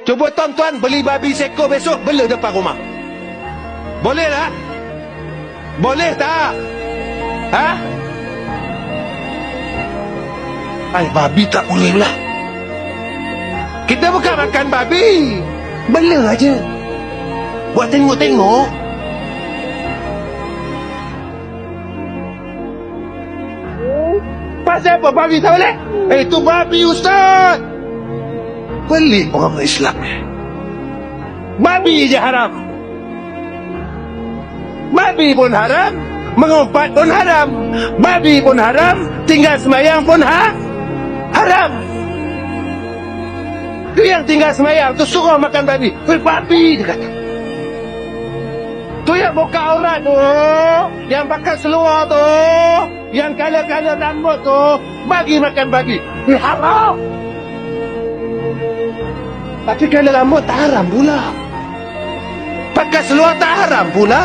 Cuba tuan-tuan beli babi seko besok, bela depan rumah. Boleh tak? Boleh tak? Ha? Ay, babi tak boleh lah. Kita bukan makan babi. Bela aja. Buat tengok-tengok. Pasal apa babi tak boleh? Itu babi Ustaz. Pelik orang Islam ni. Babi je haram. Babi pun haram. Mengumpat pun haram. Babi pun haram. Tinggal semayang pun haram. Tu yang tinggal semayang tu suruh makan babi. Babi dia kata. Tu yang buka aurat tu, yang pakai seluar tu, yang kala-kala rambut tu, bagi makan babi. Haram. Tapi kalau rambut tak haram pula. Pakai seluar tak haram pula.